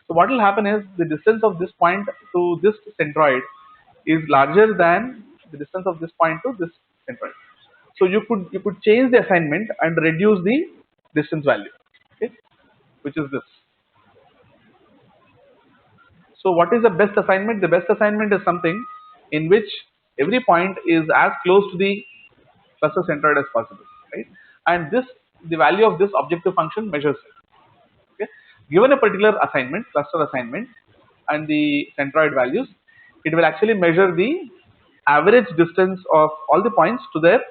So what will happen is the distance of this point to this centroid is larger than the distance of this point to this centroid. So you could change the assignment and reduce the distance value, okay, which is this. So what is the best assignment? The best assignment is something in which every point is as close to the cluster centroid as possible, right? And this, the value of this objective function measures it. Okay, given a particular assignment, cluster assignment, and the centroid values, it will actually measure the average distance of all the points to their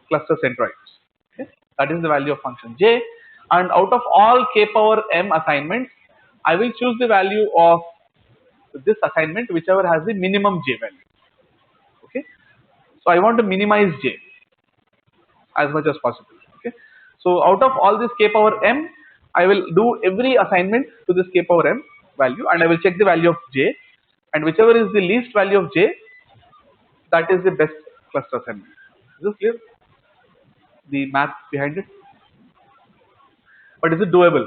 cluster centroids. Okay, that is the value of function j, and out of all k power m assignments, I will choose the value of this assignment whichever has the minimum j value. Okay, so I want to minimize j as much as possible. Okay, so out of all this k power m, I will do every assignment to this k power m value, and I will check the value of j, and whichever is the least value of j, that is the best cluster assignment. Is this clear? The math behind it, but is it doable?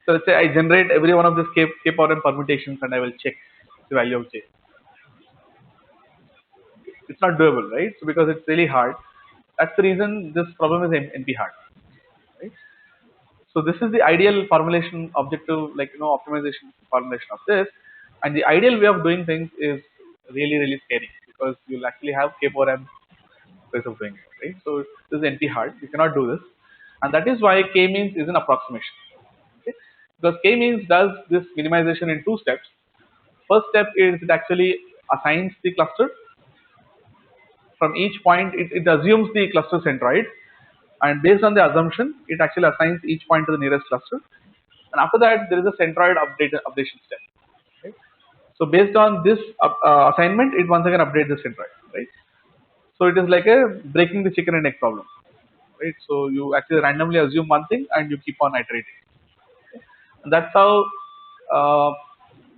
So let's say I generate every one of these k power m permutations, and I will check the value of j. It's not doable, right? So because it's really hard. That's the reason this problem is NP hard, right? So this is the ideal formulation, objective, like optimization formulation of this, and the ideal way of doing things is really scary because you'll actually have k power m ways of doing it, right? So this is NP hard. You cannot do this, and that is why k means is an approximation. Okay? Because k means does this minimization in two steps. First step is it actually assigns the cluster. From each point, it assumes the cluster centroid, and based on the assumption, it actually assigns each point to the nearest cluster. And after that, there is a centroid updation step. Right? So based on this assignment, it once again updates the centroid. Right? So it is like a breaking the chicken and egg problem. Right? So you actually randomly assume one thing and you keep on iterating. Okay? And that's how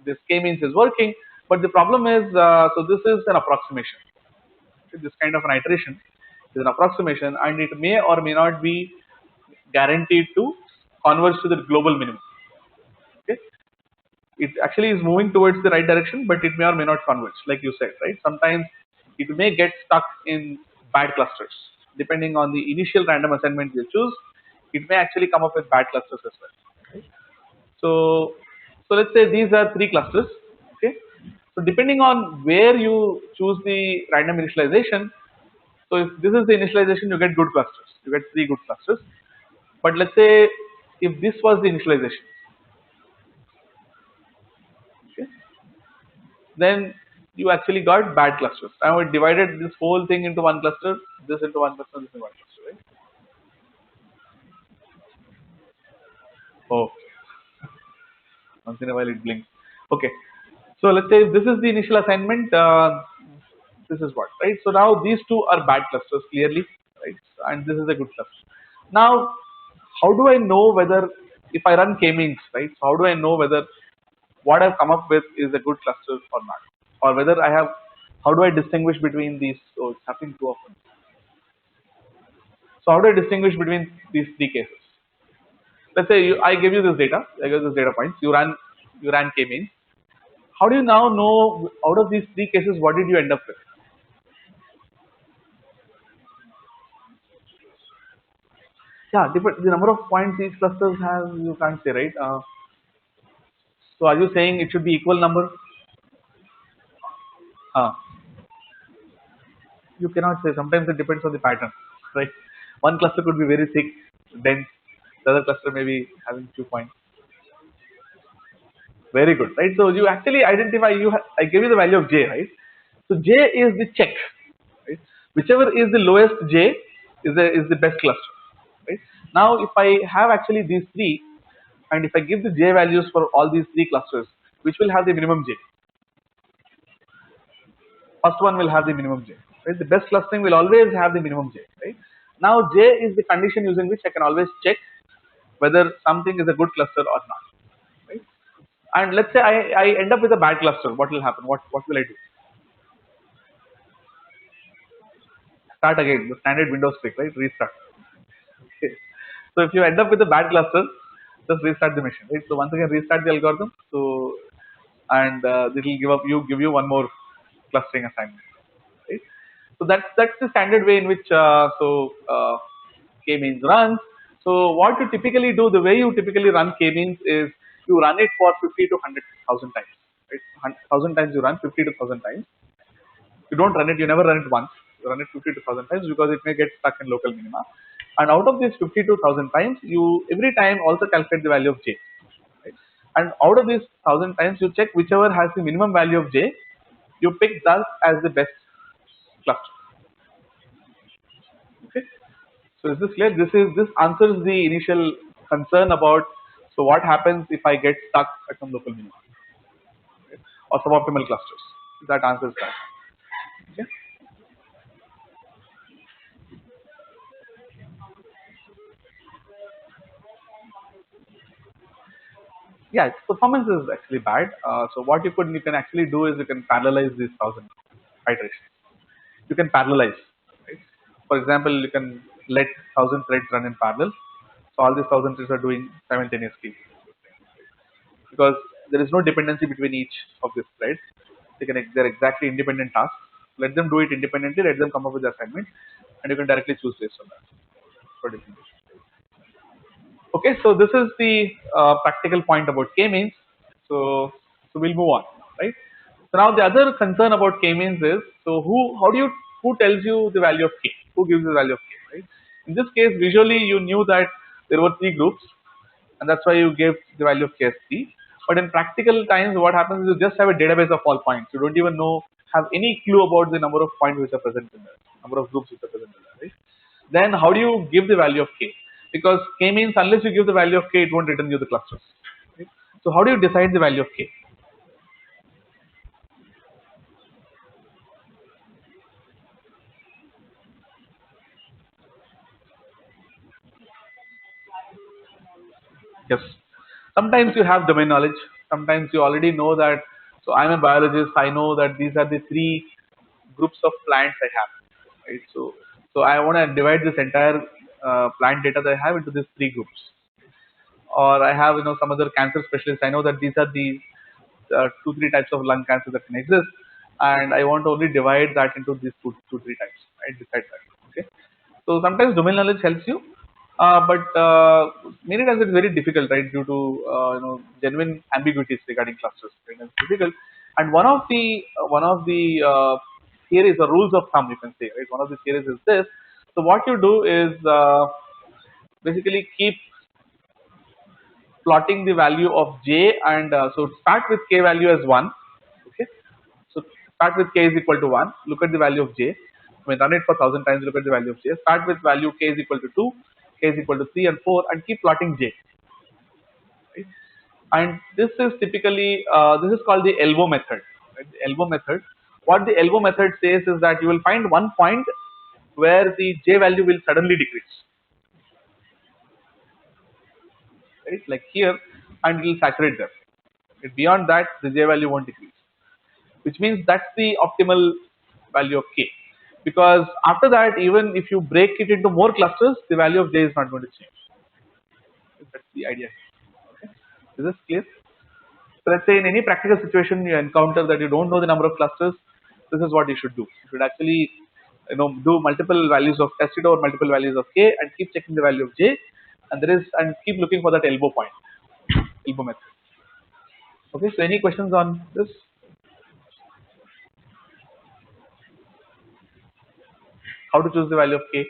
this k-means is working. But the problem is, so this is an approximation. Okay? This kind of an iteration is an approximation, and it may or may not be guaranteed to converge to the global minimum. Okay, it actually is moving towards the right direction, but it may or may not converge, like you said, right? Sometimes it may get stuck in bad clusters, depending on the initial random assignment you choose. It may actually come up with bad clusters as well. Right? So let's say these are three clusters. Okay, so depending on where you choose the random initialization, so if this is the initialization, you get good clusters. You get three good clusters. But let's say if this was the initialization, okay, then you actually got bad clusters. Now it divided this whole thing into one cluster, this into one cluster, this into one cluster, right? Oh, once in a while it blinks. Okay, so let's say if this is the initial assignment, this is what, right? So now these two are bad clusters clearly, right? And this is a good cluster. Now, how do I know whether if I run k-means, right? So how do I know whether what I've come up with is a good cluster or not, or whether I have, how do I distinguish between these? So it's happening too often. So how do I distinguish between these three cases? Let's say I give you this data, I give this data points, you ran k-means. How do you now know out of these three cases what did you end up with? Yeah, different, the number of points each clusters have, you can't say, right? So are you saying it should be equal number? Uh, you cannot say. Sometimes it depends on the pattern, right? One cluster could be very thick, dense. The other cluster may be having few points. Very good, right? So you actually identify. I gave you the value of j, right? So j is the check, right? Whichever is the lowest j is the best cluster, right? Now, if I have actually these three, and if I give the j values for all these three clusters, which will have the minimum j? First one will have the minimum j, right? The best clustering will always have the minimum j, right? Now j is the condition using which I can always check whether something is a good cluster or not, right? And let's say I end up with a bad cluster, what will happen? What will I do? Start again, the standard Windows trick, right? Restart. Okay. So if you end up with a bad cluster, just restart the machine, right? So once again restart the algorithm. So and it will give you one more clustering assignment, right? So that's the standard way in which k-means runs. So what you typically do, the way you typically run k-means is you run it for 50 to 100,000 times, right? 1,000 times you run, 50 to 1,000 times. You don't run it, you never run it once. You run it 50 to 1,000 times because it may get stuck in local minima. And out of these 50 to 1,000 times, you every time also calculate the value of j. Right? And out of these 1,000 times, you check whichever has the minimum value of j, you pick that as the best cluster. Okay. So is this clear? This answers the initial concern about so what happens if I get stuck at some local minima, right? Or suboptimal clusters. That answers that. Okay. Yeah, its performance is actually bad. So what you can actually do is you can parallelize these 1,000 iterations. You can parallelize. Right? For example, you can let 1,000 threads run in parallel. So all these 1,000 threads are doing simultaneously because there is no dependency between each of these threads. They're exactly independent tasks. Let them do it independently. Let them come up with the assignment, and you can directly choose based on that for different. Okay, so this is the practical point about k-means. So, so we'll move on, right? So now the other concern about k-means is, so who tells you the value of k? Who gives the value of k, right? In this case, visually you knew that there were three groups, and that's why you gave the value of k as 3. But in practical times, what happens is you just have a database of all points. You don't even have any clue about the number of points which are present in there, number of groups which are present in there, right? Then how do you give the value of k? Because k means unless you give the value of k, it won't return you the clusters. Right? So how do you decide the value of k? Yes. Sometimes you have domain knowledge. Sometimes you already know that. So I'm a biologist. I know that these are the three groups of plants I have. Right. So I want to divide this entire plant data that I have into these three groups. Or I have some other cancer specialists. I know that these are the two three types of lung cancer that can exist, and I want to only divide that into these two three types. Right. Decide that. Okay. So sometimes domain knowledge helps you, but many times it's very difficult, right? Due to genuine ambiguities regarding clusters, right? It's difficult. And one of the theories or rules of thumb, you can say, right? One of the theories is this. So what you do is basically keep plotting the value of j, and so start with k value as 1. Okay. So start with k is equal to 1. Look at the value of j. I mean, run it for 1,000 times. Look at the value of j. Start with value k is equal to 2, k is equal to 3 and 4, and keep plotting j. Right? And this is typically this is called the elbow method. Right? The elbow method. What the elbow method says is that you will find one point where the j value will suddenly decrease, right? Like here, and it will saturate there. Right? Beyond that, the j value won't decrease, which means that's the optimal value of k. Because after that, even if you break it into more clusters, the value of j is not going to change. That's the idea. Okay. Is this clear? So let's say in any practical situation you encounter that you don't know the number of clusters, this is what you should do. You should actually do multiple values of test it over multiple values of k and keep checking the value of j, and keep looking for that elbow point, elbow method. Okay, so any questions on this? How to choose the value of k?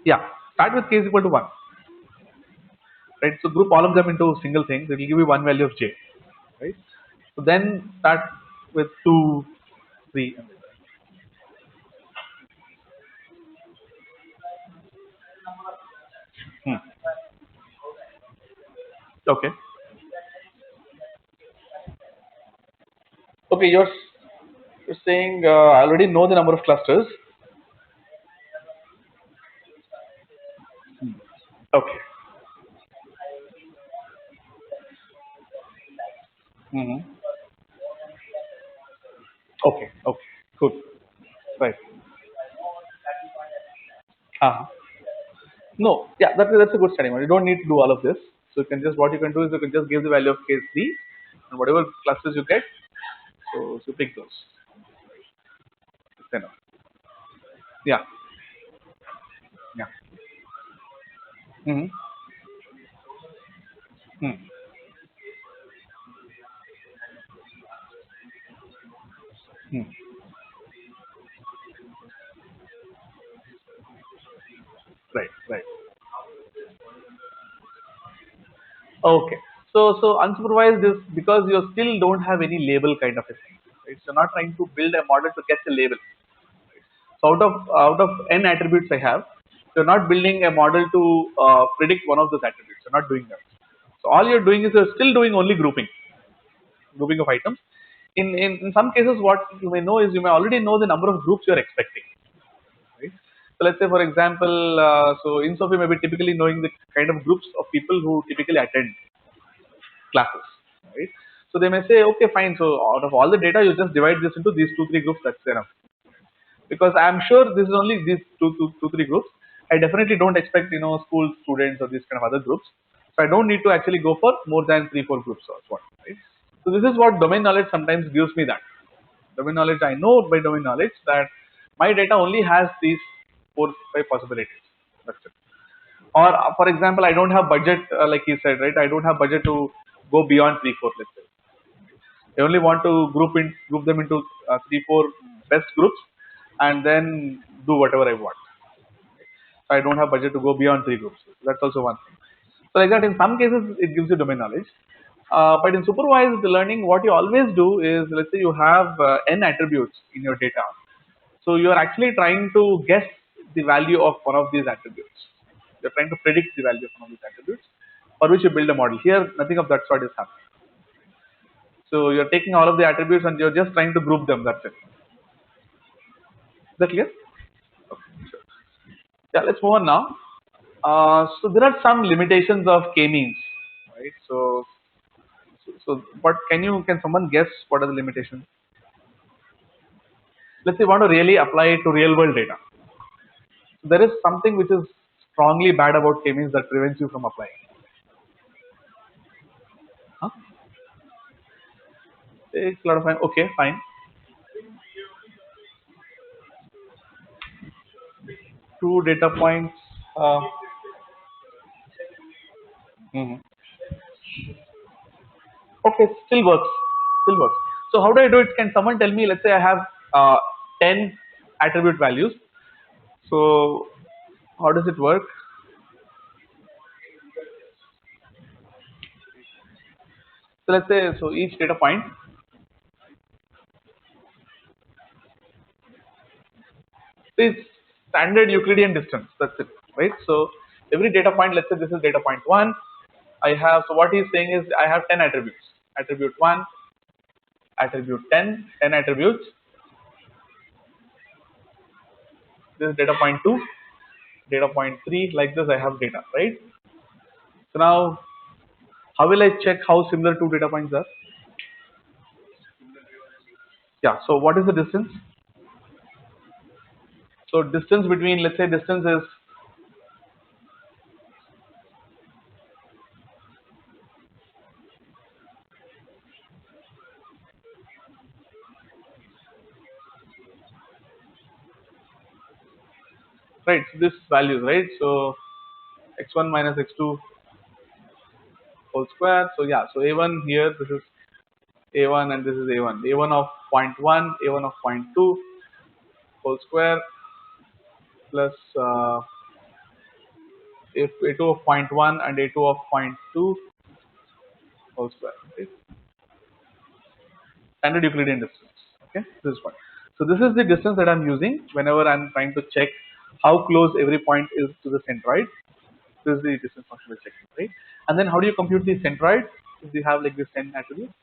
Yeah, start with k is equal to 1. Right? So group all of them into single things. It will give you one value of j. Right? So then start with 2, 3. Hmm. Okay. Okay, you're saying I already know the number of clusters. Okay. Hmm. Okay. Okay. Good. Uh, no, yeah, that's a good study model. You don't need to do all of this. So you can just what you can do is you can just give the value of case three, and whatever clusters you get, so pick those. It's enough. Yeah, yeah. Mm-hmm. Hmm. Hmm. Right, right. Okay. So unsupervised is because you still don't have any label kind of a thing. Right? So not trying to build a model to catch a label. So out of n attributes I have, you're not building a model to predict one of those attributes. You're not doing that. So all you're doing is you're still doing only grouping of items. In some cases, what you may know is you may already know the number of groups you're expecting. Right? So let's say, for example, so in Sophie may be typically knowing the kind of groups of people who typically attend classes, right? So they may say, okay, fine. So out of all the data, you just divide this into these two, three groups. That's enough. Because I'm sure this is only these two, three groups. I definitely don't expect school students or these kind of other groups. So I don't need to actually go for more than three, four groups or what, right? So this is what domain knowledge sometimes gives me that. Domain knowledge, I know by domain knowledge that my data only has these four, five possibilities. That's it. Or for example, I don't have budget, like you said, right? I don't have budget to go beyond three, four, let's say. I only want to group them into three, four best groups, and then do whatever I want. So I don't have budget to go beyond three groups. That's also one thing. So like that, in some cases, it gives you domain knowledge. But in supervised learning, what you always do is, let's say you have n attributes in your data. So you are actually trying to guess the value of one of these attributes. You're trying to predict the value of one of these attributes, for which you build a model. Here, nothing of that sort is happening. So you're taking all of the attributes and you're just trying to group them. That's it. Is that clear? Okay, sure. Yeah, let's move on now. So there are some limitations of k-means, right? So what can someone guess what are the limitations? Let's say you want to really apply it to real world data. So there is something which is strongly bad about k-means that prevents you from applying. Huh? Takes a lot of time. Okay, fine. Two data points. Uh, mhm. Okay, still works. Still works. So how do I do it? Can someone tell me? Let's say I have 10 attribute values. So how does it work? So let's say each data point is standard Euclidean distance. That's it, right? So every data point, let's say this is data point one. I have so what he's saying is I have 10 attributes. Attribute one, attribute 10, 10 attributes. This is data point two, data point three. Like this, I have data, right? So now, how will I check how similar two data points are? Yeah. So what is the distance? So distance between, let's say, distance is right. So this values, right? So x1 minus x2 whole square. So yeah. So a1 here, this is a1 and this is a1. a1 of point 0.1, a1 of point 0.2 whole square plus a2 of point 0.1 and a2 of point 0.2 whole square. Okay? Standard Euclidean distance. Okay, this is one. So this is the distance that I'm using whenever I'm trying to check how close every point is to the centroid. This is the distance function we're checking, right? And then how do you compute the centroid if you have like this 10 attributes?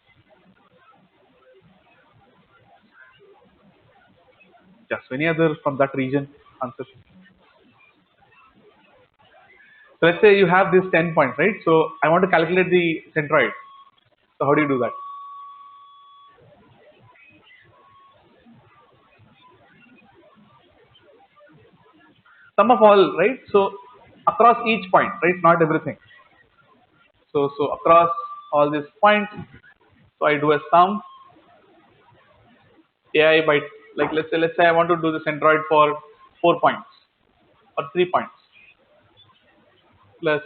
Just any other from that region answer. So let's say you have this 10 points, right? So I want to calculate the centroid. So how do you do that? sum of all, right? So across each point, right? Not everything. So across all these points, so I do a sum ai by, like, let's say I want to do the centroid for 4 points or 3 points plus,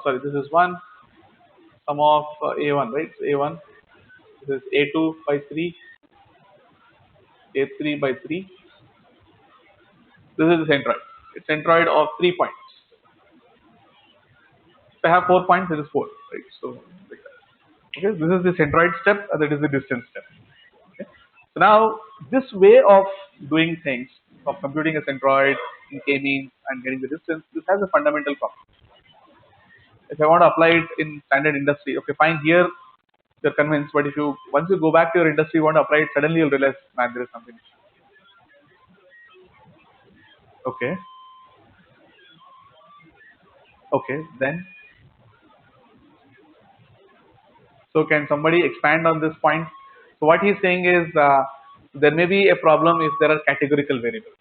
sorry, this is one sum of a1, right? So a1, this is a2 by 3, a3 by 3. This is the centroid. It's centroid of 3 points. If I have 4 points, it is 4, right? So like that. Okay, this is the centroid step, and that is the distance step. Okay. So now this way of doing things, of computing a centroid in k-means and getting the distance, this has a fundamental problem. If I want to apply it in standard industry, okay, fine, here you're convinced, but if you once you go back to your industry, you want to apply it, suddenly you'll realize, man, there is something. Okay, okay, then, so can somebody expand on this point? So what he's saying is there may be a problem if there are categorical variables.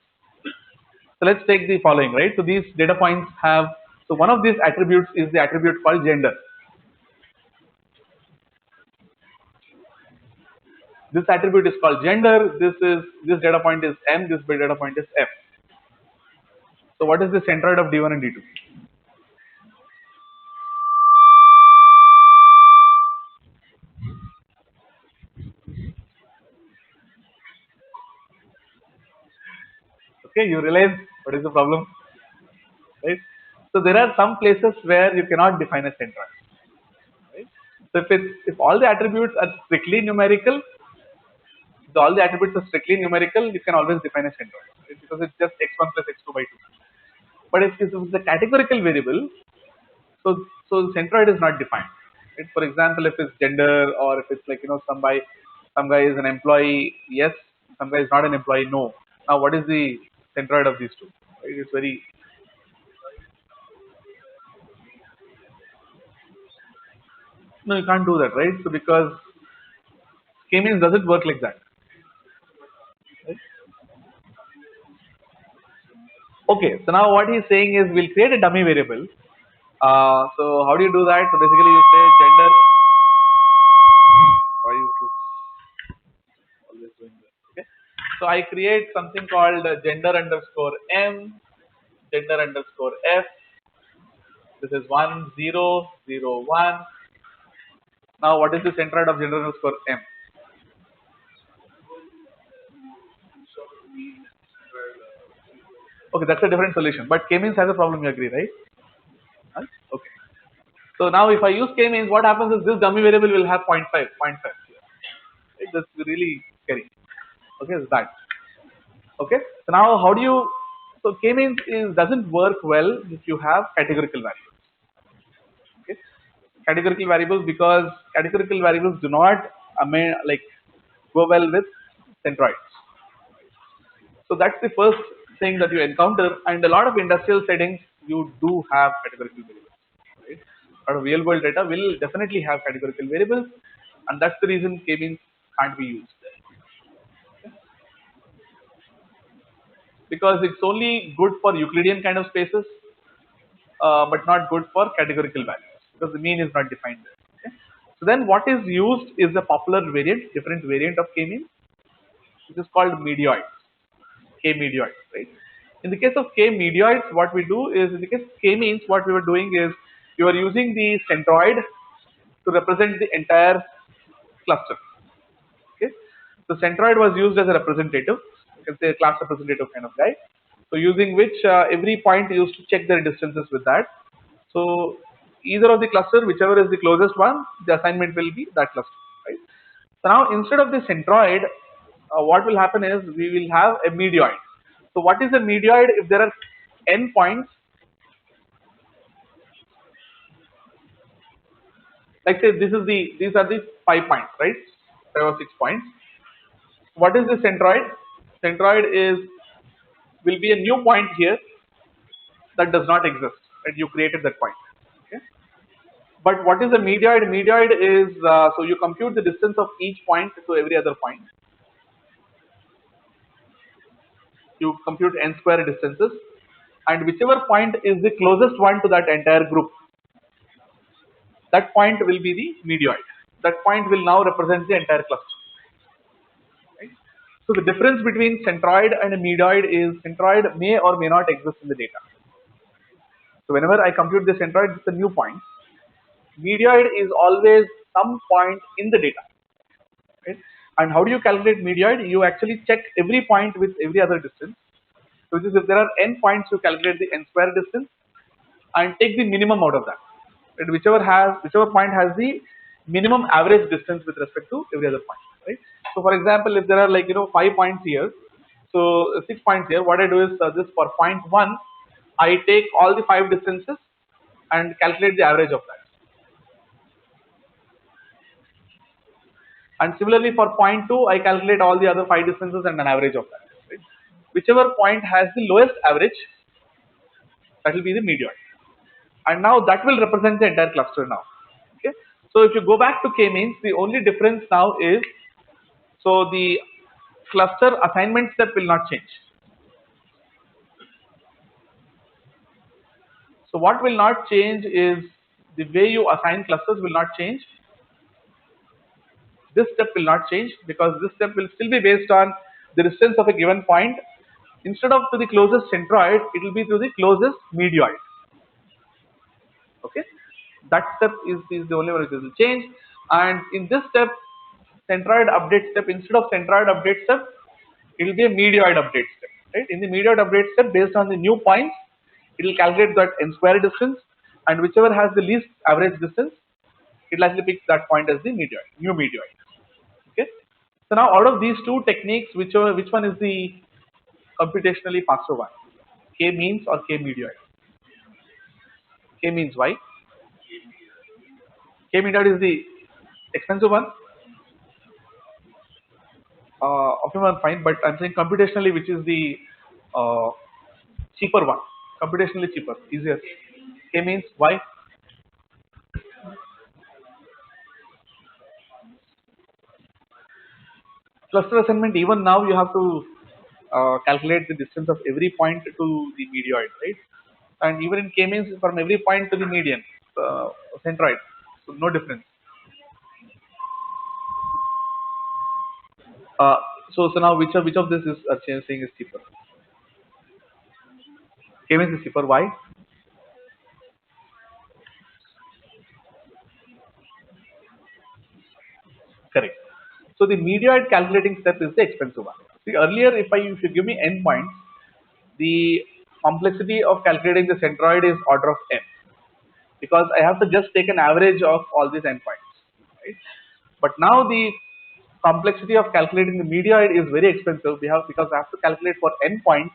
So let's take the following, right? So these data points have, so one of these attributes is the attribute called gender. This attribute is called gender. This data point is M. This data point is F. So what is the centroid of D1 and D2? Okay, you realize what is the problem, right? So there are some places where you cannot define a centroid, right? So if all the attributes are strictly numerical, all the attributes are strictly numerical, you can always define a centroid, right? Because it's just x1 plus x2 by 2. But if it's a categorical variable, so the centroid is not defined. Right? For example, if it's gender, or if it's like, some guy is an employee, yes, some guy is not an employee, no. Now what is the centroid of these two? Right? It's very, no, you can't do that, right? So because k-means doesn't work like that. Right? Okay, so now what he's saying is we'll create a dummy variable. So how do you do that? So basically you say gender. Why is this always doing this? Okay. So I create something called gender underscore M, gender underscore F. This is 1 0 0 1. Now what is the centroid of gender underscore M? Okay, that's a different solution. But k-means has a problem, you agree, right? Huh? Okay. So now if I use k-means, what happens is this dummy variable will have 0.5, 0.5 here. Right? That's really scary. Okay, it's that. Okay. So now how do you, so k-means doesn't work well if you have categorical values. Okay. Categorical variables, because categorical variables do not go well with centroids. So that's the first thing that you encounter, and a lot of industrial settings you do have categorical variables. Right? A lot of real world data will definitely have categorical variables, and that's the reason k-means can't be used, because it's only good for Euclidean kind of spaces, but not good for categorical values because the mean is not defined there. Okay? So then what is used is a popular variant, different variant of k-means, which is called medioids, k-medioids, right? In the case of k-medioids, what we do is, in the case of k-means, what we were doing is you are using the centroid to represent the entire cluster. Okay, so centroid was used as a representative, you can say a class representative kind of guy. So using which every point used to check their distances with that. So either of the cluster, whichever is the closest one, the assignment will be that cluster, right? So now instead of the centroid, what will happen is we will have a medioid. So what is a medioid? If there are n points, like say these are the 5 points, right? 5 or 6 points. What is the centroid? Centroid is will be a new point here that does not exist, right? You created that point. Okay. But what is a medioid? Medioid is so you compute the distance of each point to every other point. You compute n square distances. and whichever point is the closest one to that entire group, that point will be the medioid. That point will now represent the entire cluster. Right? So the difference between centroid and a medioid is centroid may or may not exist in the data. So whenever I compute the centroid, it's a new point. Medioid is always some point in the data. Right? And how do you calculate medioid? You actually check every point with every other distance. So which is, if there are n points, you calculate the n square distance and take the minimum out of that. Right? Whichever point has the minimum average distance with respect to every other point. Right? So for example, if there are 5 points here, so 6 points here, what I do is this for point 1, I take all the 5 distances and calculate the average of that. And similarly for point 2, I calculate all the other 5 distances and an average of that. Right? Whichever point has the lowest average, that will be the medioid. And now that will represent the entire cluster now. Okay. So if you go back to k-means, the only difference now is, so the cluster assignment step will not change. So what will not change is the way you assign clusters will not change. This step will not change because this step will still be based on the distance of a given point. Instead of to the closest centroid, it will be to the closest medioid. Okay, that step is the only one which will change. And in this step, centroid update step, instead of centroid update step, it will be a medioid update step. Right? In the medioid update step, based on the new points, it will calculate that n square distance, and whichever has the least average distance, it will actually pick that point as the medioid, new medioid. Okay. So now out of these two techniques, which one is the computationally faster one? K-means or K-medioid? K-means why? K-medioid is the expensive one. Optimum one fine, but I'm saying computationally, which is the cheaper one? Computationally cheaper, easier. K-means why? Cluster assignment, even now you have to calculate the distance of every point to the medioid, right? And even in k-means, from every point to the median, centroid, so no difference. So now which of this is saying is cheaper? K-means is cheaper. Why? Correct. So the medioid calculating step is the expensive one. See, earlier if you give me n points, the complexity of calculating the centroid is order of n, because I have to just take an average of all these n points. Right? But now the complexity of calculating the medioid is very expensive. Because I have to calculate for n points,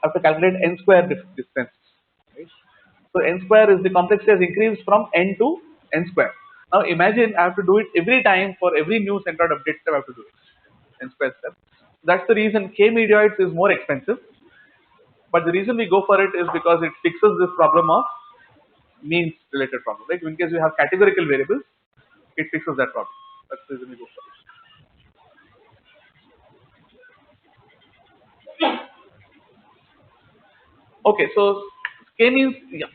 I have to calculate n square distance. Right? So n square is the complexity has increased from n to n square. Now imagine I have to do it every time for every new centroid update step. I have to do it n square step. That's the reason K-medioids is more expensive. But the reason we go for it is because it fixes this problem of means related problem. Right? In case you have categorical variables, it fixes that problem. That's the reason we go for it. Okay, so k-means, yeah,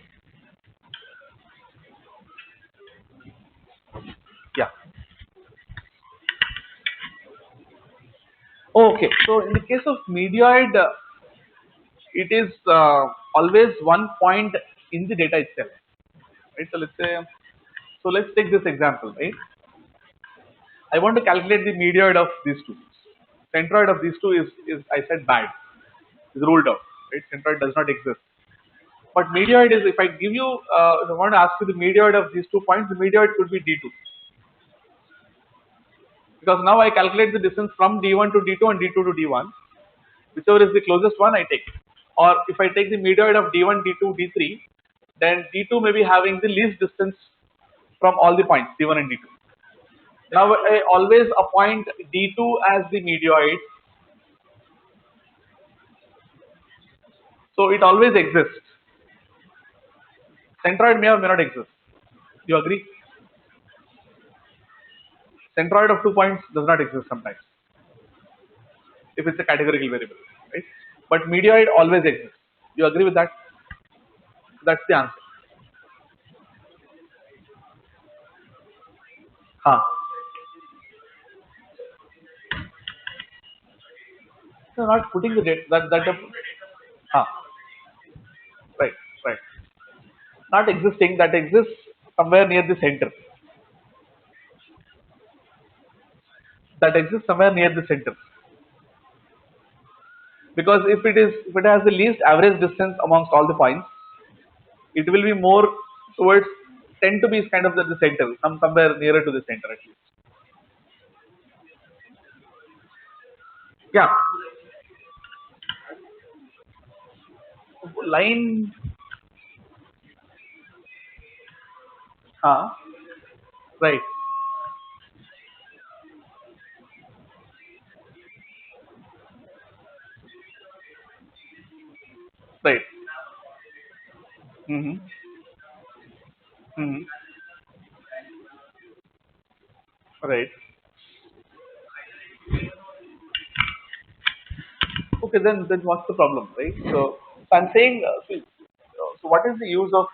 yeah. Okay, so in the case of medioid, it is always one point in the data itself. Right? So let's take this example. Right? I want to calculate the medioid of these two. Centroid of these two is I said bad, is ruled out. Right? Centroid does not exist. But medioid is, if I give you, if I want to ask you the medioid of these 2 points, the medioid could be D2. Because now I calculate the distance from D1 to D2 and D2 to D1. Whichever is the closest one, I take. Or if I take the medioid of D1, D2, D3, then D2 may be having the least distance from all the points, D1 and D2. Now I always appoint D2 as the medioid. So it always exists. Centroid may or may not exist. Do you agree? Centroid of 2 points does not exist sometimes, if it's a categorical variable, right? But medioid always exists. You agree with that? That's the answer. Huh. So not putting the data huh. Right, right. Not existing, that exists somewhere near the center. That exists somewhere near the center. Because if it has the least average distance amongst all the points, it will be more towards tend to be kind of at the center, somewhere nearer to the center at least. Yeah. Line right, right. Mm-hmm. Mm-hmm. Right. Okay, then what's the problem, right? So I'm saying, see, so what is the use of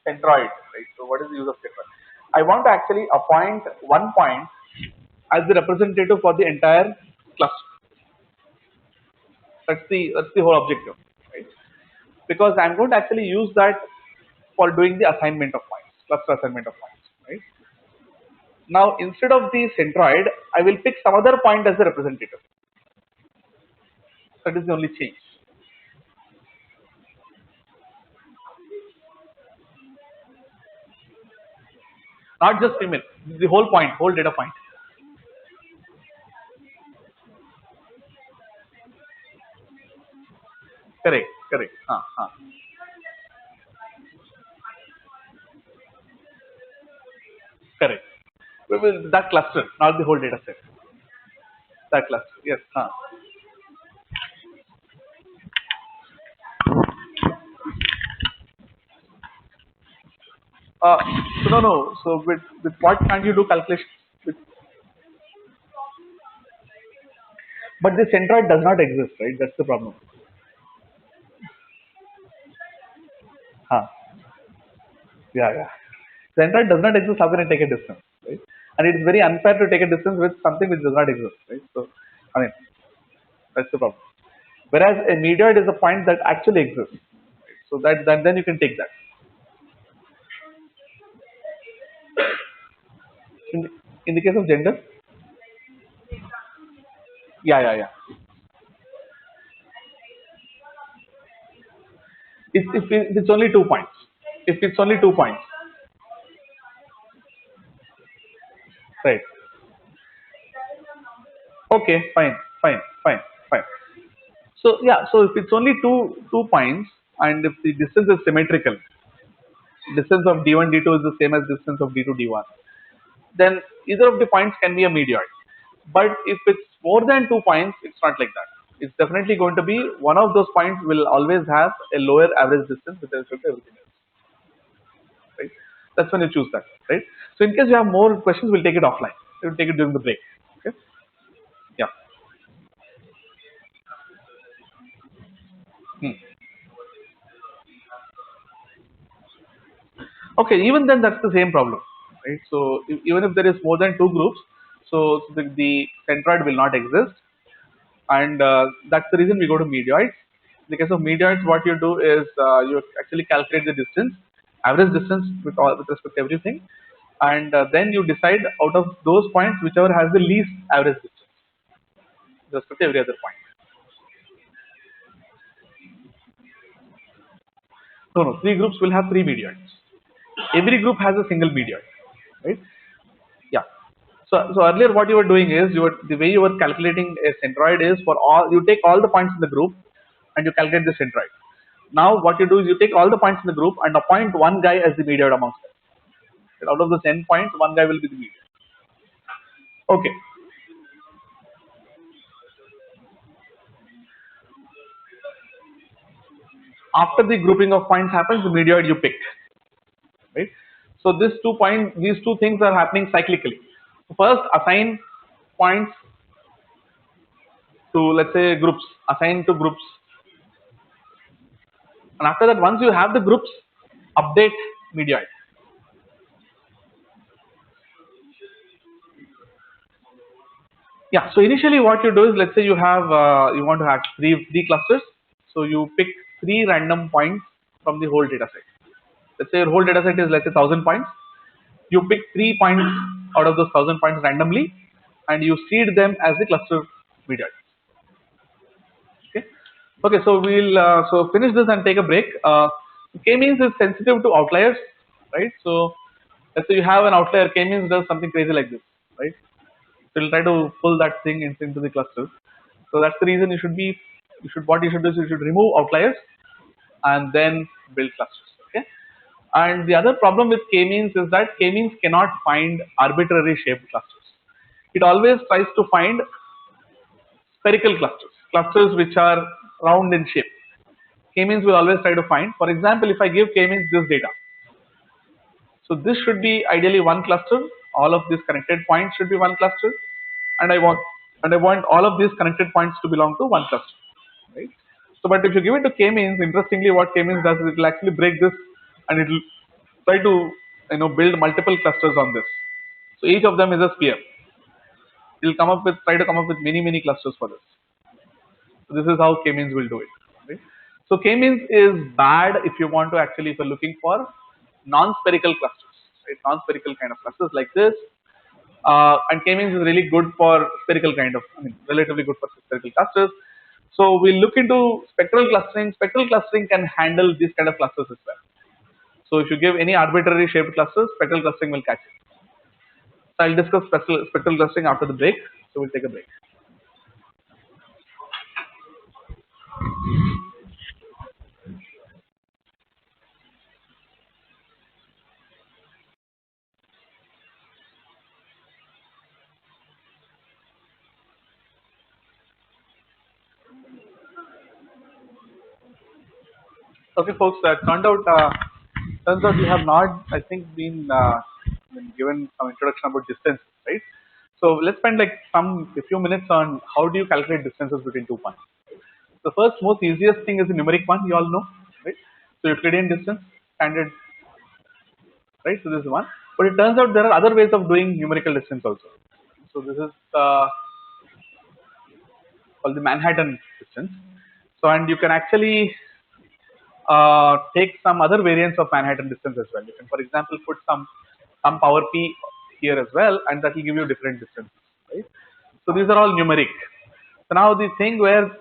centroid, right? So what is the use of centroid? I want to actually appoint one point as the representative for the entire cluster. That's the whole objective, right? Because I'm going to actually use that for doing the assignment of points, cluster assignment of points, right? Now instead of the centroid, I will pick some other point as the representative. That is the only change. Not just female, the whole point, whole data point. Correct, correct. Correct. That cluster, not the whole data set. That cluster, yes. Uh, so no, no. So with what can't you do calculations? With, but the centroid does not exist, right? That's the problem. Huh. Yeah, yeah. Centroid does not exist. How can I take a distance, right? And it's very unfair to take a distance with something which does not exist, right? So, I mean, that's the problem. Whereas a meteoroid is a point that actually exists, right? So that then you can take that. In the, in the case of gender, yeah, yeah, yeah. If it's only 2 points, if it's only 2 points, right? Okay, fine, fine, fine, fine. So yeah, so if it's only two points and if the distance is symmetrical, distance of d1 d2 is the same as distance of d2 d1, then either of the points can be a meteoroid. But if it's more than 2 points, it's not like that. It's definitely going to be one of those points will always have a lower average distance with respect to everything else, right? That's when you choose that, right? So in case you have more questions, we'll take it offline. We'll take it during the break. Okay. Yeah. Hmm. Okay, even then that's the same problem, right? So even if there is more than two groups, so the centroid will not exist, and that's the reason we go to meteoroids. In the case of meteoroids, what you do is you actually calculate the distance, average distance with respect to everything, and then you decide out of those points whichever has the least average distance with respect to every other point. No, no, three groups will have three meteoroids. Every group has a single meteoroid, right? Yeah. So earlier what you were doing is the way you were calculating a centroid is for all you take all the points in the group and you calculate the centroid. Now what you do is you take all the points in the group and appoint one guy as the meteoroid amongst them. And out of the 10 points, one guy will be the meteoroid. Okay. After the grouping of points happens, the meteoroid you pick, right? So these two things are happening cyclically. First, assign points to let's say assign to groups, and after that, once you have the groups, update medioid. Yeah. So initially, what you do is, let's say you have you want to have three clusters. So you pick three random points from the whole data set. Let's say your whole data set is, let's say, 1,000 points. You pick 3 points out of those 1,000 points randomly, and you seed them as the cluster medioid. Okay. Okay. So we'll finish this and take a break. K-means is sensitive to outliers, right? So let's say you have an outlier. K-means does something crazy like this, right? So it'll try to pull that thing into the cluster. So that's the reason what you should do is you should remove outliers and then build clusters. Okay. And the other problem with k-means is that k-means cannot find arbitrary shaped clusters. It always tries to find spherical clusters, clusters which are round in shape. K-means will always try to find. For example, if I give k-means this data, so this should be ideally one cluster. All of these connected points should be one cluster, and I want all of these connected points to belong to one cluster, right? So, but if you give it to k-means, interestingly, what k-means does is it will actually break this, and it will try to build multiple clusters on this. So each of them is a sphere. It will try to come up with many clusters for this. So this is how k-means will do it. Right? So k-means is bad if you want to actually, if you're looking for non-spherical clusters, right? Non-spherical kind of clusters like this. And k-means is really good for spherical kind of, relatively good for spherical clusters. So we'll look into spectral clustering. Spectral clustering can handle these kind of clusters as well. So if you give any arbitrary shaped clusters, spectral clustering will catch it. So I'll discuss spectral clustering after the break. So we'll take a break. Okay, folks. Turns out you have not, I think, been given some introduction about distance, right? So let's spend like a few minutes on how do you calculate distances between 2 points. The first most easiest thing is the numeric one. You all know, right? So Euclidean distance, standard, right? So this is one. But it turns out there are other ways of doing numerical distance also. So this is called the Manhattan distance. So and you can actually take some other variants of Manhattan distance as well. You can, for example, put some power p here as well, and that will give you different distances, right? So these are all numeric. So now the thing where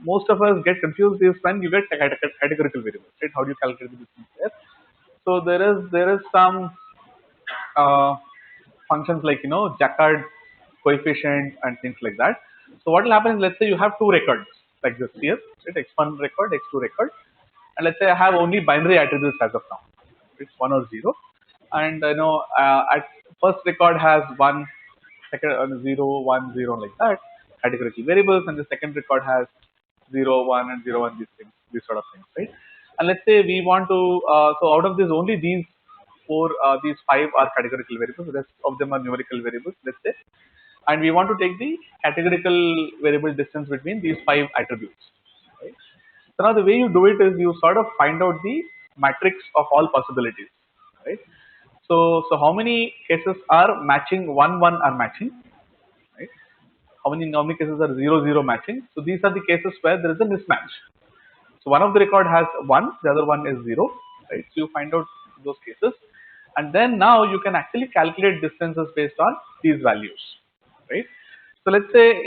most of us get confused is when you get categorical variables, right? How do you calculate the distance there? So there is some uh, functions like Jaccard coefficient and things like that. So what will happen is, let's say you have two records like this here, right? X1 record, X2 record, and let's say I have only binary attributes as of now. It's 1 or 0, and at first record has 1, second 0, 1, 0 like that categorical variables, and the second record has 0, 1, and 0, 1, these sort of things, right? And let's say we want to so out of this only these 5 are categorical variables, the rest of them are numerical variables, let's say, and we want to take the categorical variable distance between these 5 attributes, right? So now the way you do it is you sort of find out the matrix of all possibilities, right? So how many cases are matching 1 1 are matching, right? How many cases are 0 0 matching? So these are the cases where there is a mismatch. So one of the record has 1, the other one is 0, right? So you find out those cases, and then now you can actually calculate distances based on these values, right? So let's say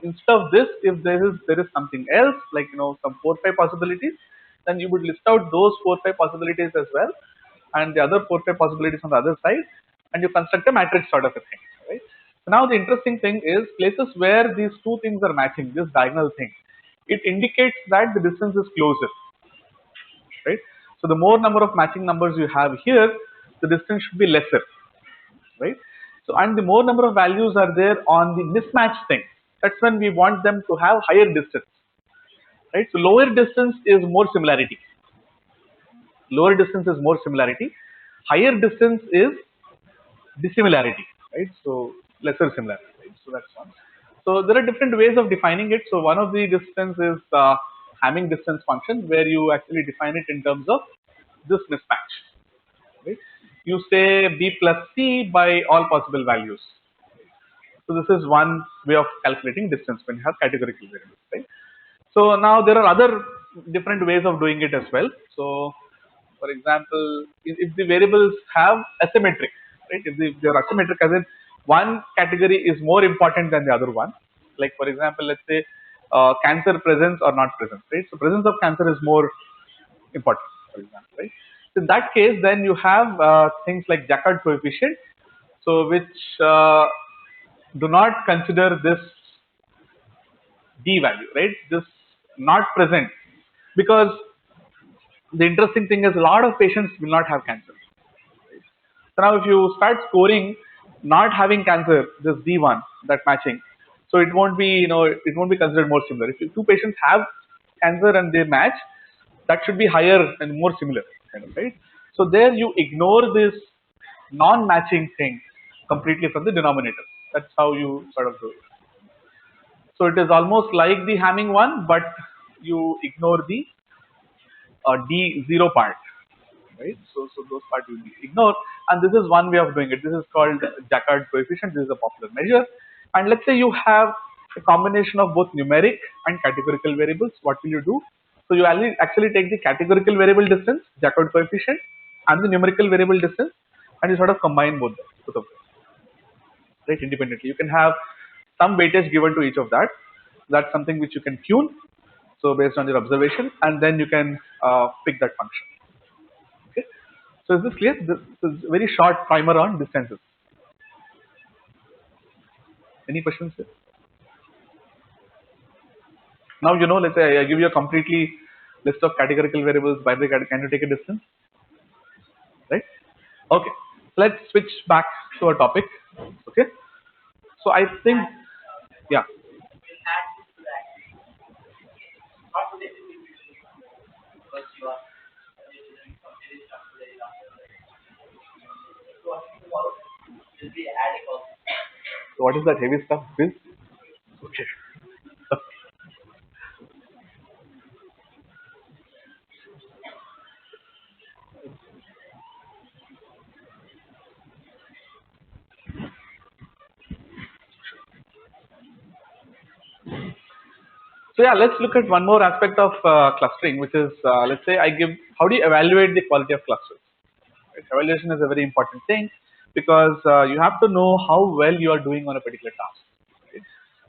instead of this, if there is something else like some 4 5 possibilities, then you would list out those 4 5 possibilities as well, and the other 4 5 possibilities on the other side, and you construct a matrix sort of a thing, right? So now the interesting thing is places where these two things are matching, this diagonal thing, it indicates that the distance is closer, right? So the more number of matching numbers you have here, the distance should be lesser, right? So and the more number of values are there on the mismatch thing, that's when we want them to have higher distance, right? So lower distance is more similarity. Lower distance is more similarity. Higher distance is dissimilarity, right? So lesser similarity, right? So that's one. So there are different ways of defining it. So one of the distance is Hamming distance function, where you actually define it in terms of this mismatch. Right? You say B plus C by all possible values. So this is one way of calculating distance when you have categorical variables, right? So now there are other different ways of doing it as well. So for example, if the variables have asymmetric, right? If they are asymmetric, as in one category is more important than the other one. Like for example, let's say cancer presence or not presence, right? So presence of cancer is more important, for example, right? So in that case, then you have things like Jaccard coefficient, so which do not consider this d value, right? This not present, because the interesting thing is a lot of patients will not have cancer. So now if you start scoring not having cancer, this D1, that matching, so it won't be, it won't be considered more similar. If two patients have cancer and they match, that should be higher and more similar, kind of, right? So there you ignore this non-matching thing completely from the denominator. That's how you sort of do it. So it is almost like the Hamming one, but you ignore the D0 part, right? So those parts will be ignored, and this is one way of doing it. This is called Jaccard coefficient. This is a popular measure. And let's say you have a combination of both numeric and categorical variables. What will you do? So you actually take the categorical variable distance, Jaccard coefficient, and the numerical variable distance, and you sort of combine both of them, right, independently. You can have some weightage given to each of that. That's something which you can tune. So based on your observation, and then you can pick that function. Okay. So is this clear? This is a very short primer on distances. Any questions here? Now let's say I give you a completely list of categorical variables. By the can you take a distance? Right? Okay. Let's switch back to our topic. Okay. So I think, yeah. So what is that heavy stuff? This? Okay. So yeah, let's look at one more aspect of clustering, which is let's say how do you evaluate the quality of clusters? Right? Evaluation is a very important thing, because you have to know how well you are doing on a particular task. Right?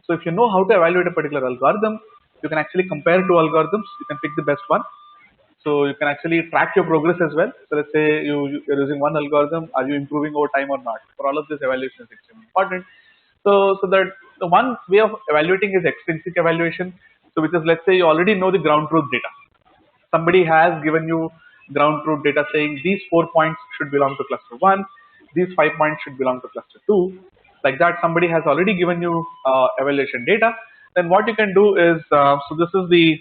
So if you know how to evaluate a particular algorithm, you can actually compare two algorithms. You can pick the best one. So you can actually track your progress as well. So let's say you're using one algorithm, are you improving over time or not? For all of this, evaluation is extremely important. So that the one way of evaluating is extrinsic evaluation. So which is, let's say you already know the ground truth data. Somebody has given you ground truth data saying these 4 points should belong to cluster 1, these 5 points should belong to cluster 2. Like that, somebody has already given you evaluation data. Then what you can do is, so this is the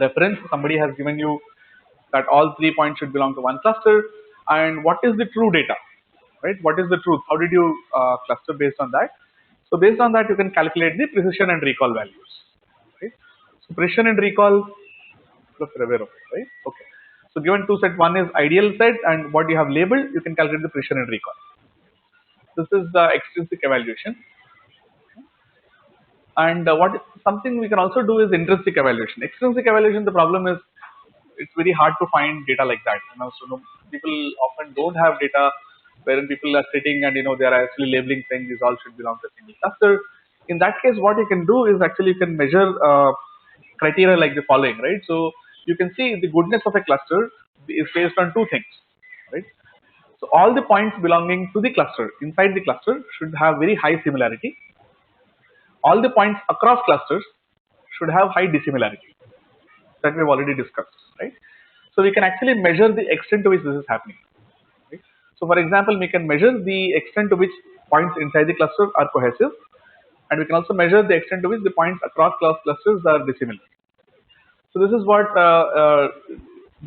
reference. Somebody has given you that all 3 points should belong to one cluster. And what is the true data, right? What is the truth? How did you cluster based on that? So based on that, you can calculate the precision and recall values, right? So precision and recall, right? Okay. So given two set, one is ideal set, and what you have labeled, you can calculate the precision and recall. This is the extrinsic evaluation. And something we can also do is intrinsic evaluation. Extrinsic evaluation, the problem is it's very hard to find data like that. So people often don't have data wherein people are sitting and they are actually labeling saying these all should belong to a single cluster. In that case, what you can do is actually you can measure criteria like the following, right? So you can see the goodness of a cluster is based on two things, right? So all the points belonging to the cluster inside the cluster should have very high similarity. All the points across clusters should have high dissimilarity. That we've already discussed, right? So we can actually measure the extent to which this is happening. Right? So for example, we can measure the extent to which points inside the cluster are cohesive, and we can also measure the extent to which the points across clusters are dissimilar. So this is what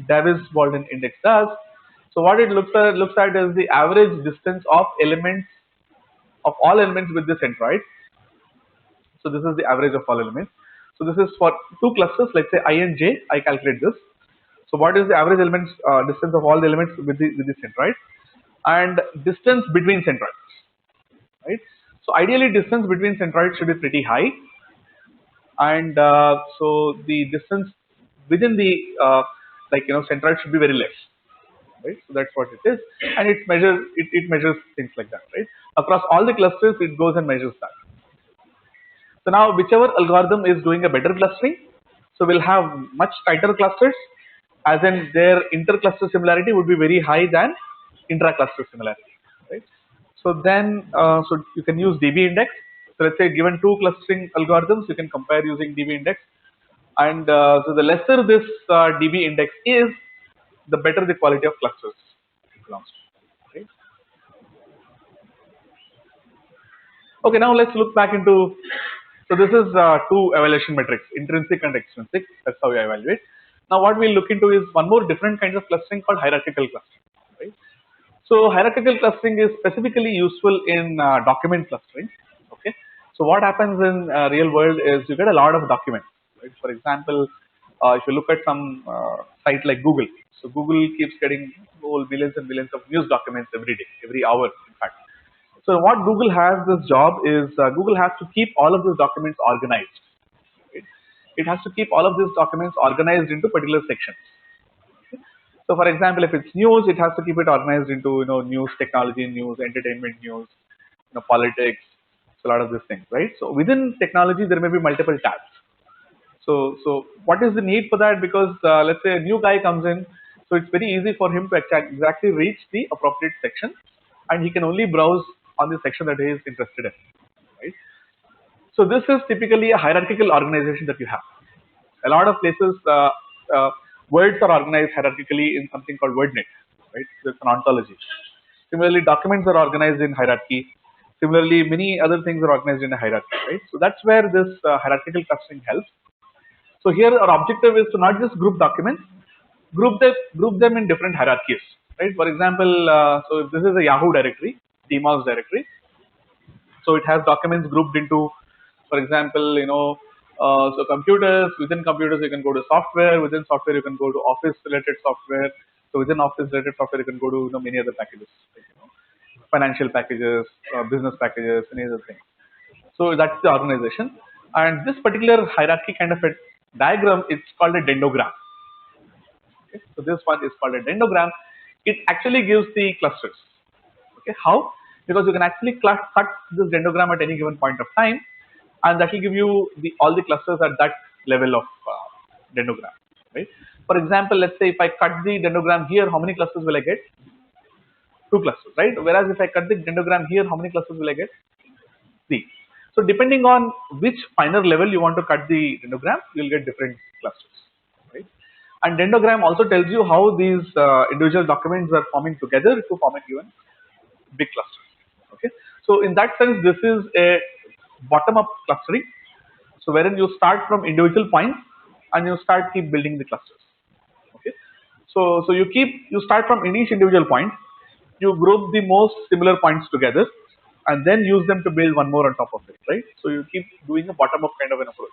Davis-Baldwin index does. So what it looks at is the average distance of all elements with the centroid. So this is the average of all elements. So this is for two clusters, let's say I and J. I calculate this. So what is the average elements distance of all the elements with the centroid, and distance between centroids, right? So ideally distance between centroids should be pretty high, and so the distance within the centroid should be very less, right? So that's what it is, and it measures things like that, right? Across all the clusters, it goes and measures that. So now whichever algorithm is doing a better clustering, so we'll have much tighter clusters, as in their inter-cluster similarity would be very high than intra-cluster similarity, right? So then, so you can use DB index. So let's say given two clustering algorithms, you can compare using DB index, and so the lesser this DB index is, the better the quality of clusters it belongs to, right? Okay, now let's look back into, so this is two evaluation metrics, intrinsic and extrinsic. That's how we evaluate. Now what we'll look into is one more different kind of clustering called hierarchical clustering, right? So hierarchical clustering is specifically useful in document clustering. Okay. So what happens in real world is you get a lot of documents, right? For example, if you look at some site like Google, so Google keeps getting whole millions and millions of news documents every day, every hour, in fact. So what Google has this job is Google has to keep all of these documents organized. Right? It has to keep all of these documents organized into particular sections. So for example, if it's news, it has to keep it organized into news, technology news, entertainment news, politics, so a lot of these things, right? So within technology, there may be multiple tabs. So what is the need for that? Because let's say a new guy comes in, so it's very easy for him to exactly reach the appropriate section, and he can only browse on the section that he is interested in, right? So this is typically a hierarchical organization that you have. A lot of places, words are organized hierarchically in something called WordNet, right? So it's an ontology. Similarly, documents are organized in hierarchy. Similarly, many other things are organized in a hierarchy, right? So that's where this hierarchical clustering helps. So here our objective is to not just group documents, group them in different hierarchies, right? For example, so if this is a Yahoo directory, DMOS directory, so it has documents grouped into, for example, so computers, within computers you can go to software, within software you can go to office related software, so within office related software you can go to many other packages, like, financial packages, business packages, any other thing. So that's the organization, and this particular hierarchy kind of a diagram, it's called a dendrogram. Okay? So this one is called a dendrogram. It actually gives the clusters. Okay, how? Because you can actually cut this dendrogram at any given point of time, and that will give you all the clusters at that level of dendrogram, right? For example, let's say if I cut the dendrogram here, how many clusters will I get? Two clusters, right? Whereas if I cut the dendrogram here, how many clusters will I get? Three. So depending on which finer level you want to cut the dendrogram, you'll get different clusters, right? And dendrogram also tells you how these individual documents are forming together to form a given big cluster. Okay, so in that sense, this is a bottom-up clustering. So wherein you start from individual points and you keep building the clusters. Okay, so you start from each individual point, you group the most similar points together, and then use them to build one more on top of it, right? So you keep doing a bottom-up kind of an approach.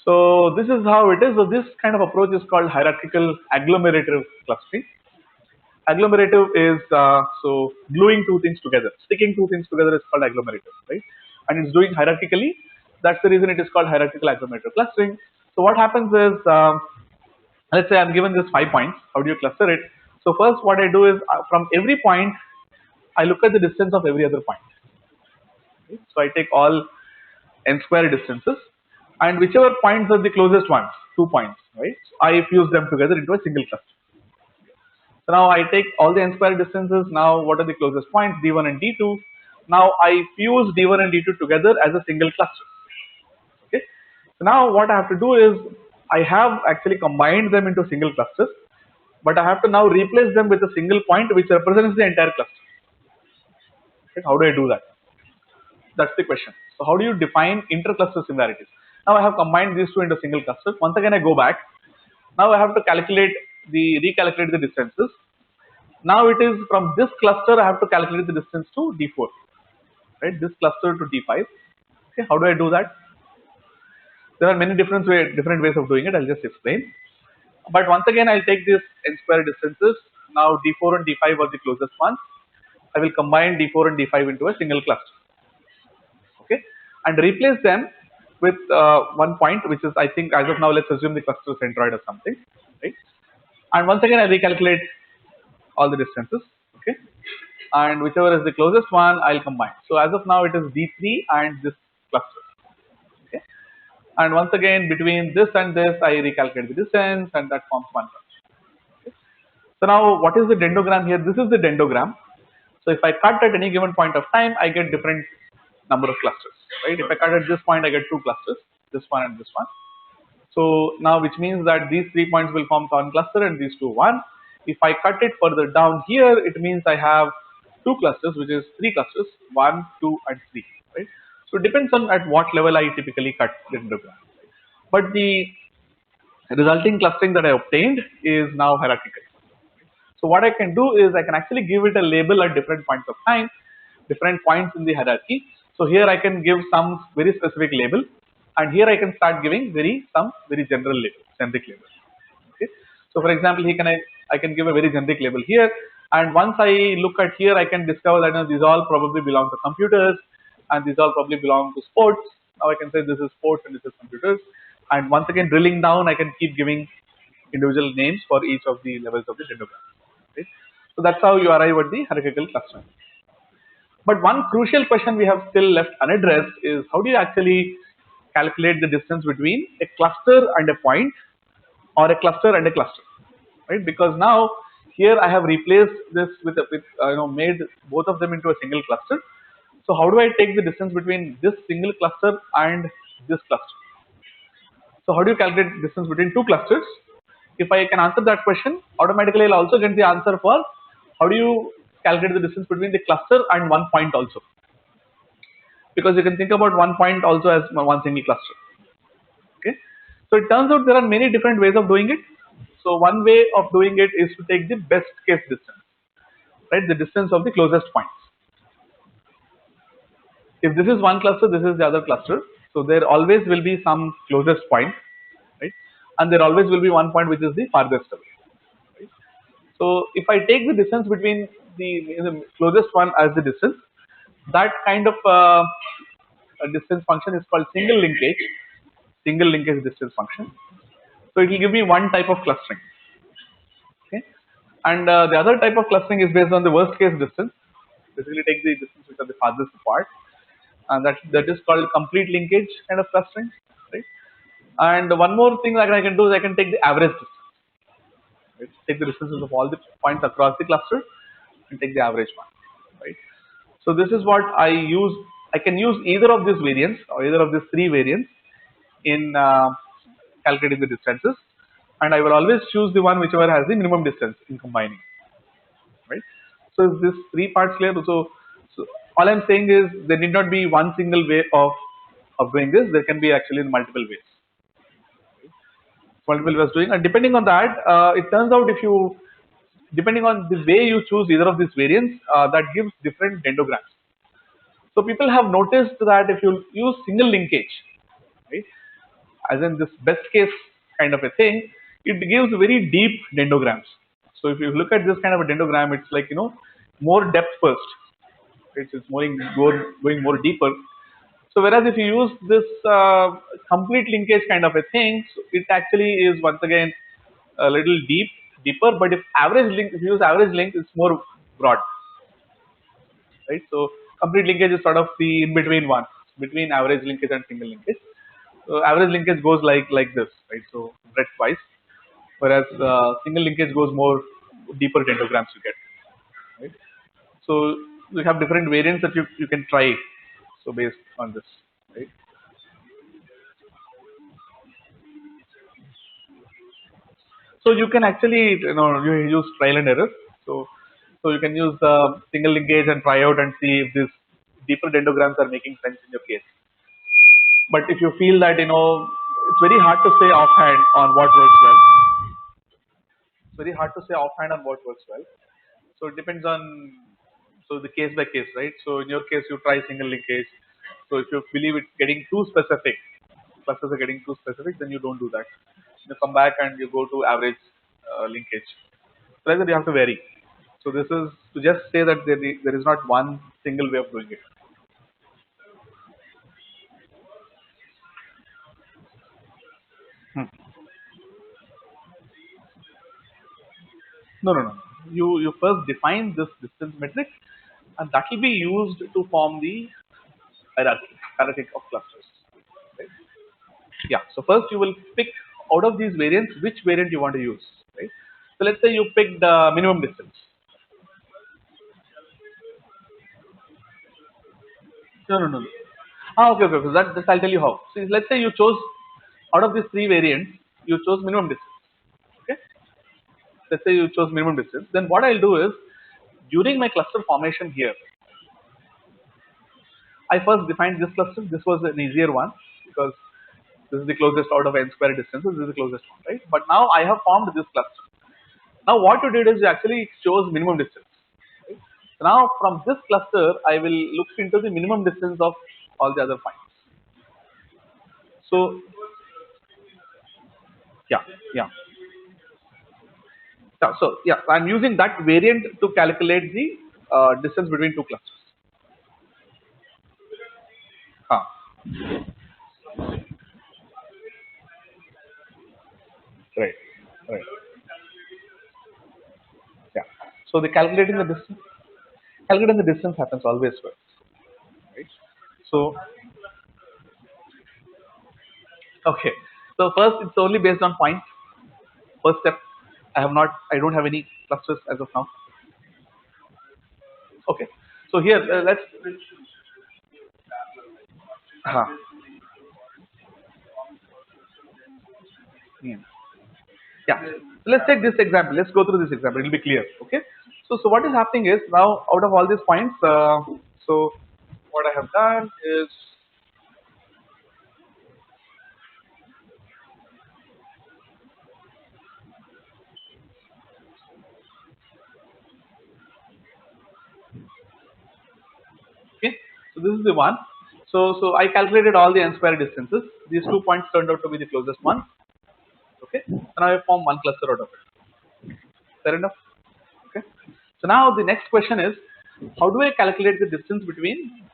So this is how it is. So this kind of approach is called hierarchical agglomerative clustering. Agglomerative is so gluing two things together, sticking two things together is called agglomerative, right? And it's doing hierarchically. That's the reason it is called hierarchical agglomerative clustering. So what happens is, let's say I'm given this 5 points. How do you cluster it? So first, what I do is from every point, I look at the distance of every other point. Okay? So I take all n square distances, and whichever points are the closest ones, 2 points, right? So I fuse them together into a single cluster. So now I take all the n square distances. Now what are the closest points? D1 and D2. Now I fuse D1 and D2 together as a single cluster. Okay. So now what I have to do is I have actually combined them into single clusters, but I have to now replace them with a single point which represents the entire cluster. Okay. How do I do that? That's the question. So how do you define inter-cluster similarities? Now I have combined these two into single clusters. Once again I go back. Now I have to recalculate the distances. Now it is from this cluster I have to calculate the distance to D4, right? This cluster to D5. Okay, how do I do that? There are many different ways of doing it. I'll just explain. But once again, I'll take this n square distances. Now D4 and D5 are the closest ones. I will combine D4 and D5 into a single cluster. Okay, and replace them with one point, which is, I think, as of now, let's assume the cluster centroid or something, right? And once again, I recalculate all the distances. Okay, and whichever is the closest one, I'll combine. So as of now, it is D3 and this cluster. Okay, and once again, between this and this, I recalculate the distance, and that forms one cluster. Okay. So now, what is the dendrogram here? This is the dendrogram. So if I cut at any given point of time, I get different number of clusters, right? If I cut at this point, I get two clusters, this one and this one. So now, which means that these 3 points will form one cluster and these two one. If I cut it further down here, it means I have two clusters, which is three clusters, 1, 2, and 3, right? So it depends on at what level I typically cut the dendrogram. But the resulting clustering that I obtained is now hierarchical. So what I can do is I can actually give it a label at different points of time, different points in the hierarchy. So here I can give some very specific label, and here I can start giving some very general label, generic label. Okay. So for example, I can give a very generic label here, and once I look at here, I can discover that, you know, these all probably belong to computers, and these all probably belong to sports. Now I can say this is sports and this is computers, and once again, drilling down, I can keep giving individual names for each of the levels of the dendrogram. Right? So that's how you arrive at the hierarchical clustering. But one crucial question we have still left unaddressed is, how do you actually calculate the distance between a cluster and a point, or a cluster and a cluster, right? Because now here I have replaced this with made both of them into a single cluster. So how do I take the distance between this single cluster and this cluster? So how do you calculate distance between two clusters? If I can answer that question, automatically I'll also get the answer for how do you calculate the distance between the cluster and one point also. Because you can think about one point also as one single cluster. Okay. So it turns out there are many different ways of doing it. So one way of doing it is to take the best case distance, right? The distance of the closest points. If this is one cluster, this is the other cluster. So there always will be some closest point, right? And there always will be one point which is the farthest away. Right? So if I take the distance between the closest one as the distance, that kind of a distance function is called single linkage distance function. So it will give me one type of clustering. Okay, and the other type of clustering is based on the worst case distance. Basically, take the distance which are the farthest apart, and that is called complete linkage kind of clustering, right? And one more thing that I can do is I can take the average distance. Right? Take the distances of all the points across the cluster and take the average one, right? So this is what I use. I can use either of these variants or either of these three variants in calculating the distances, and I will always choose the one whichever has the minimum distance in combining, right? So is this three parts clear? So all I'm saying is there need not be one single way of doing this. There can be actually multiple ways. Multiple ways doing, and depending on that, it turns out depending on the way you choose either of these variants, that gives different dendrograms. So people have noticed that if you use single linkage, right, as in this best case kind of a thing, it gives very deep dendrograms. So if you look at this kind of a dendrogram, it's like, more depth first. It's going more deeper. So whereas if you use this complete linkage kind of a thing, so it actually is once again a little deeper. But if you use average link, it's more broad, right? So complete linkage is sort of the in between one, between average linkage and single linkage. So average linkage goes like this, right? So breadth-wise, whereas single linkage goes more deeper dendrograms you get, right? So we have different variants that you can try. So based on this, right? So you can actually, you use trial and error. So you can use single linkage and try out and see if these deeper dendrograms are making sense in your case. But if you feel that, it's very hard to say offhand on what works well. It's very hard to say offhand on what works well. So it depends on, so the case by case, right? So in your case, you try single linkage. So if you believe it's getting too specific, clusters are getting too specific, then you don't do that. you come back and you go to average linkage. So like that you have to vary. So this is to just say that there is not one single way of doing it. Hmm. No, no, no. You first define this distance metric, and that will be used to form the hierarchy of clusters. Right? Yeah. So first you will pick out of these variants which variant you want to use. Right. So let's say you picked minimum distance. No, no, no, no. Okay, okay, okay. That I'll tell you how. So let's say you chose out of these three variants, you chose minimum distance. Okay. Let's say you chose minimum distance. Then what I'll do is during my cluster formation here, I first defined this cluster. This was an easier one because this is the closest out of n square distances. This is the closest one, right? But now I have formed this cluster. Now what you did is you actually chose minimum distance. Right? So now from this cluster, I will look into the minimum distance of all the other points. So yeah, yeah. So yeah, I'm using that variant to calculate the distance between two clusters. Huh. Right. Right. Yeah. So the calculating the distance happens always first. Right. So okay. So first, it's only based on points. First step, I don't have any clusters as of now. Okay. So here, let's. Huh. Hmm. Yeah. So let's take this example. Let's go through this example. It'll be clear. Okay. So what is happening is now out of all these points, so what I have done is okay. So this is the one. So I calculated all the n square distances. These 2 points turned out to be the closest ones. Okay. And I form one cluster out of it. Fair enough. Okay. So now the next question is, how do I calculate the distance between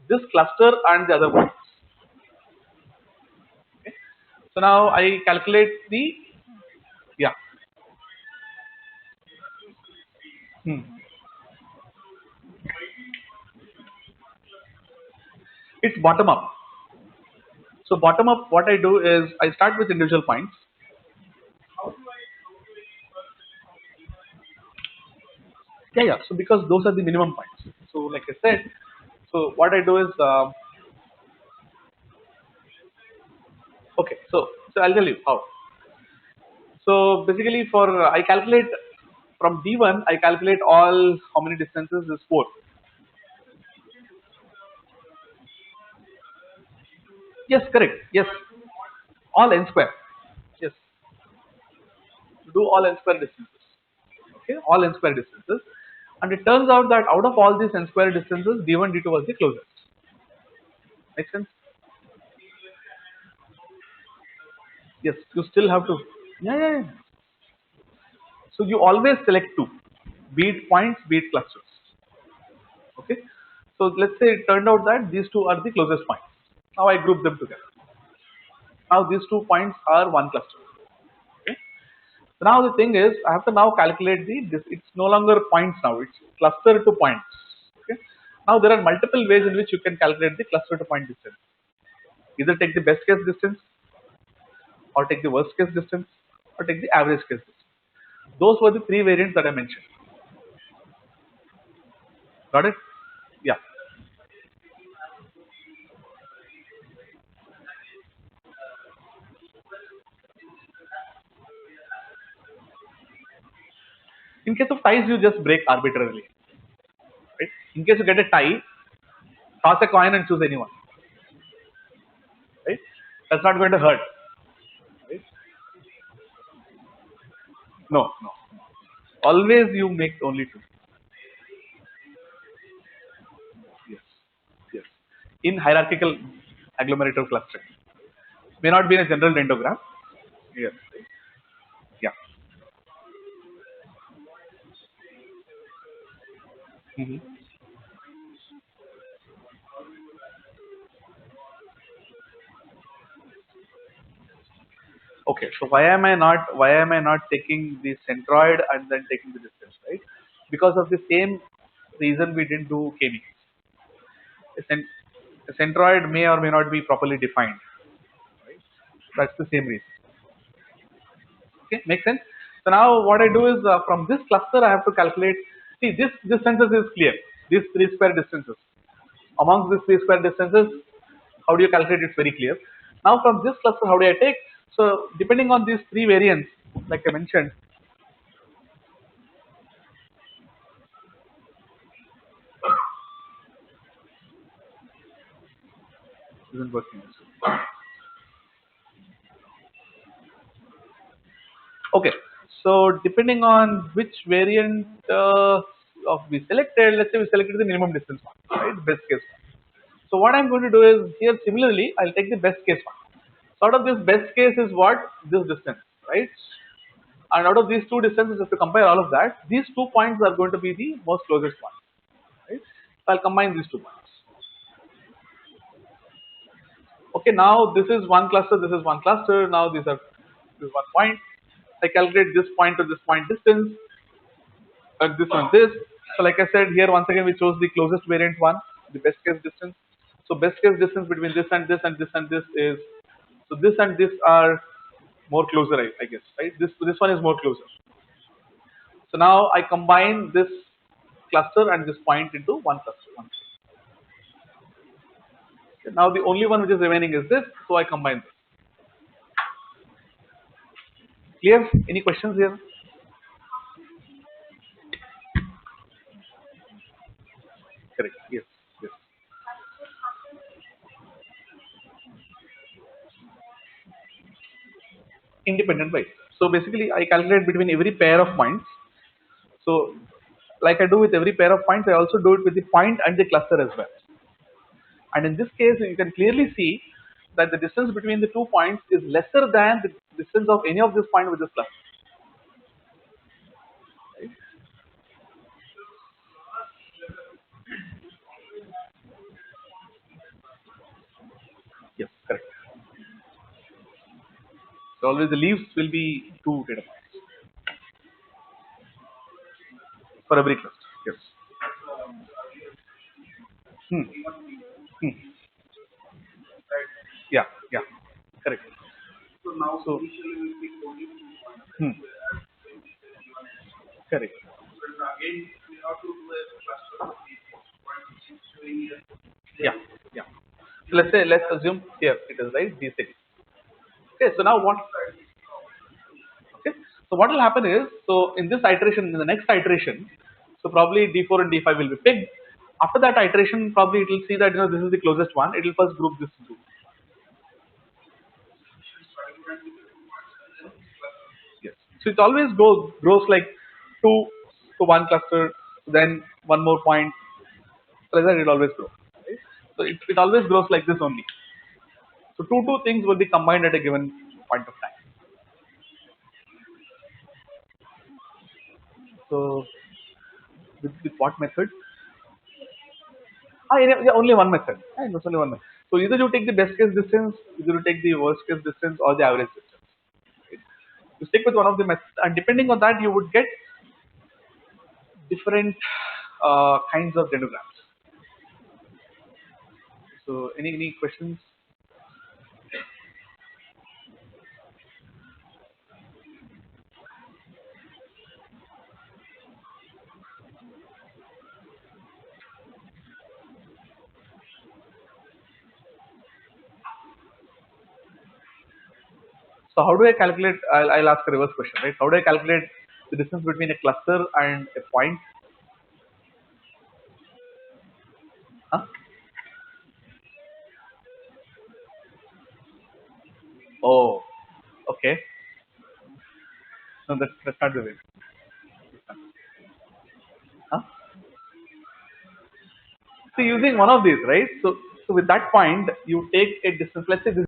this cluster and the other points? Okay. So now I calculate the yeah. Hmm. It's bottom up. So bottom up, what I do is I start with individual points. Yeah, yeah. So because those are the minimum points. So like I said, so what I do is okay. So I'll tell you how. So basically, for I calculate from D1, I calculate all how many distances is four. Yes, correct. Yes, all n square. Yes, do all n square distances. Okay, all n square distances. And it turns out that out of all these n square distances, D1, D2 was the closest. Make sense? Yes, you still have to. Yeah, yeah, yeah. So you always select two, be it points, be it clusters. Okay. So let's say it turned out that these two are the closest points. Now I group them together. Now these 2 points are one cluster. Okay. So now the thing is, I have to now calculate this. It's no longer points now. It's cluster to points. Okay. Now there are multiple ways in which you can calculate the cluster to point distance. Either take the best case distance, or take the worst case distance, or take the average case distance. Those were the three variants that I mentioned. Got it? Yeah. In case of ties, you just break arbitrarily. Right? In case you get a tie, toss a coin and choose anyone. Right? That's not going to hurt. Right? No, no. Always you make only two. Yes. Yes. In hierarchical agglomerative clustering. May not be in a general dendrogram. Yes. Yeah. Mhm. Okay, so why am I not taking the centroid and then taking the distance, right? Because of the same reason we didn't do KB. A centroid may or may not be properly defined. That's the same reason. Okay, makes sense. So now what I do is from this cluster I have to calculate. See, this distances is clear. These three square distances. Amongst these three square distances, how do you calculate? It's very clear. Now from this cluster, how do I take? So depending on these three variants, like I mentioned, isn't working. Okay, so depending on which variant of we selected, let's say we selected the minimum distance one, right? Best case one. So what I'm going to do is here similarly, I'll take the best case one. So out of this best case is what? This distance, right? And out of these two distances, if you compare all of that, these 2 points are going to be the most closest ones, right? So I'll combine these 2 points. Okay, now this is one cluster, this is one cluster. Now this is one point. I calculate this point to this point distance, and this one this. So like I said, here once again we chose the closest variant one, the best case distance. So best case distance between this and this and this and this is, so this and this are more closer, I guess, right? This one is more closer. So now I combine this cluster and this point into one cluster. One. Okay, now the only one which is remaining is this, so I combine this. Clear? Any questions here? Correct. Yes. Yes. Independent by. So basically, I calculate between every pair of points. So, like I do with every pair of points, I also do it with the point and the cluster as well. And in this case, you can clearly see that the distance between the 2 points is lesser than the distance of any of this point with this cluster. Right? Yes, correct. So always the leaves will be two data points for every cluster. Yes. Hmm. Hmm. Yeah. Yeah. Correct. So. Hmm. Correct. Yeah. Yeah. So let's assume here it is right D6. Okay. So now what? Okay. So what will happen is, so in this iteration, in the next iteration, so probably D4 and D5 will be picked. After that iteration, probably it will see that this is the closest one. It will first group this into. Yes. So it always grows like two to one cluster, then one more point. So like that it will always grow. Right? So it always grows like this only. So two things will be combined at a given point of time. So with what method? Yeah, only one method. There's only one method. So either you take the best case distance, either you take the worst case distance or the average distance. Right? You stick with one of the methods, and depending on that, you would get different kinds of dendrograms. So any questions? So how do I calculate? I'll ask a reverse question, right? How do I calculate the distance between a cluster and a point? Huh? Oh, okay. No, that's not the way. Huh? So using one of these, right? So with that point, you take a distance. Let's say this